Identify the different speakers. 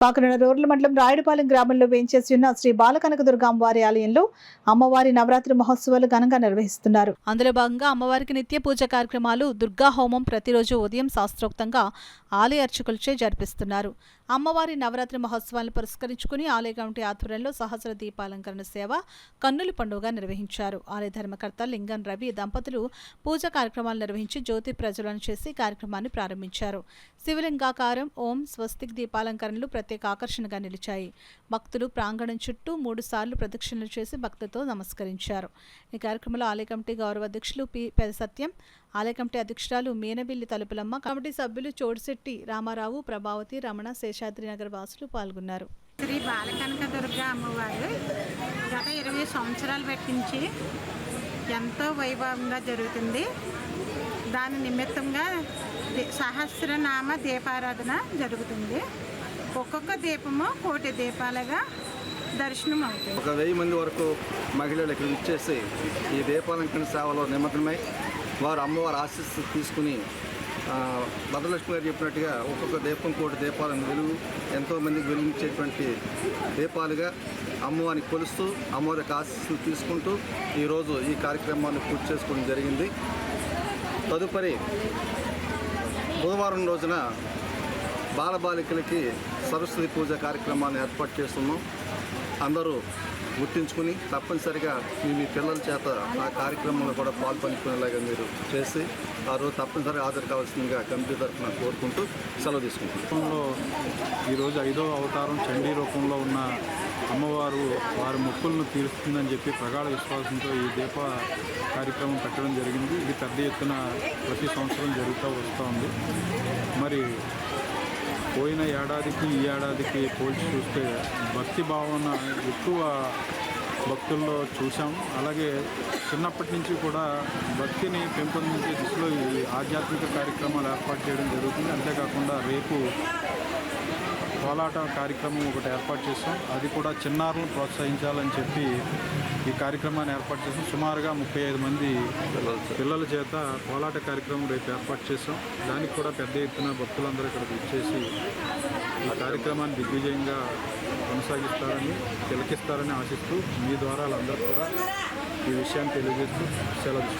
Speaker 1: Kakinada rural మండలం రాయుడుపాలెం గ్రామంలో వేంచేసి ఉన్న శ్రీ బాలకనకదుర్గ అమ్మవారి ఆలయంలో అమ్మవారి నవరాత్రి మహోత్సవాలు ఘనంగా నిర్వహిస్తున్నారు. అందులో భాగంగా అమ్మవారికి నిత్య పూజ కార్యక్రమాలు, దుర్గా హోమం ప్రతిరోజు ఉదయం శాస్త్రోక్తంగా ఆలయ అర్చకులచే జరిపిస్తున్నారు. అమ్మవారి నవరాత్రి మహోత్సవాలను పురస్కరించుకుని ఆలయ కమిటీ ఆధ్వర్యంలో సహస్ర దీపాలంకరణ సేవ, కన్నుల పండుగ నిర్వహించారు. ఆలయ ధర్మకర్త లింగన్ రవి దంపతులు పూజ కార్యక్రమాలు నిర్వహించి జ్యోతి ప్రజ్వలన చేసి కార్యక్రమాన్ని ప్రారంభించారు. శివలింగాకారం, ఓం, స్వస్తిక్ దీపాలంకరణలు ప్రత్యేక ఆకర్షణగా నిలిచాయి. భక్తులు ప్రాంగణం చుట్టూ 3 సార్లు ప్రదక్షిణలు చేసి భక్తితో నమస్కరించారు. ఈ కార్యక్రమంలో ఆలయ కమిటీ గౌరవ అధ్యక్షులు పి. పెద సత్యం, ఆలయ కమిటీ అధ్యక్షురాలు మీనబిల్లి తలుపులమ్మ, కమిటీ సభ్యులు చోడిశెట్టి రామారావు, ప్రభావతి, రమణ, శేషాద్రి నగర్ వాసులు పాల్గొన్నారు.
Speaker 2: శ్రీ బాలకనకదుర్గ అమ్మవారు గత 20 సంవత్సరాల పట్టించి ఎంతో వైభవంగా జరుగుతుంది. దాని నిమిత్తంగా సహస్రనామ దీపారాధన జరుగుతుంది. ఒక్కొక్క దీపము 1,000 దీపాలుగా దర్శనం అవుతుంది.
Speaker 3: 1000 మంది వరకు మహిళలు ఇక్కడ ఇచ్చేసి ఈ దీపాలంకరణ సేవలో నిమగ్నమై వారు అమ్మవారి ఆశీస్సు తీసుకుని భద్రలక్ష్మి గారు చెప్పినట్టుగా ఒక్కొక్క దీపం 1,000 దీపాలను వెలుగు ఎంతోమందికి వెలిగించేటువంటి దీపాలుగా అమ్మవారిని కొలుస్తూ అమ్మవారి ఆశీస్సులు తీసుకుంటూ ఈరోజు ఈ కార్యక్రమాన్ని పూర్తి చేసుకోవడం జరిగింది. తదుపరి బుధవారం రోజున బాలబాలికలకి సరస్వతి పూజ కార్యక్రమాన్ని ఏర్పాటు చేస్తున్నాం. అందరూ గుర్తించుకుని తప్పనిసరిగా మీ పిల్లల చేత ఆ కార్యక్రమంలో కూడా పాల్పంచుకునేలాగా మీరు చేసి ఆ రోజు తప్పనిసరిగా హాజరు కావాల్సిందిగా కమిటీ తరఫున కోరుకుంటూ సెలవు తీసుకుంటున్నాం.
Speaker 4: ఈరోజు 5వ అవతారం చండీ రూపంలో ఉన్న అమ్మవారు వారి మొక్కులను తీరుస్తుందని చెప్పి ప్రగాఢ విశ్వాసంతో ఈ దీప కార్యక్రమం పెట్టడం జరిగింది. ఇది పెద్ద ఎత్తున ప్రతి సంవత్సరం జరుగుతూ వస్తుంది. మరి పోయిన ఏడాదికి ఈ ఏడాదికి పోల్చి చూస్తే భక్తి భావన ఎక్కువ భక్తుల్లో చూసాం. అలాగే చిన్నప్పటి నుంచి కూడా భక్తిని పెంపొందించే దిశలో ఈ ఆధ్యాత్మిక కార్యక్రమాలు ఏర్పాటు చేయడం జరుగుతుంది. అంతేకాకుండా రేపు కోలాట కార్యక్రమం ఒకటి ఏర్పాటు చేస్తాం. అది కూడా చిన్నారులను ప్రోత్సహించాలని చెప్పి ఈ కార్యక్రమాన్ని ఏర్పాటు చేస్తాం. సుమారుగా 35 మంది పిల్లల చేత కోలాట కార్యక్రమం రేపు ఏర్పాటు చేస్తాం. దానికి కూడా పెద్ద ఎత్తున భక్తులందరూ ఇక్కడికి వచ్చేసి ఈ కార్యక్రమాన్ని దిగ్విజయంగా కొనసాగిస్తారని, తిలకిస్తారని ఆశిస్తూ మీ ద్వారా వాళ్ళందరూ కూడా ఈ విషయాన్ని తెలియజేస్తూ సెలవు.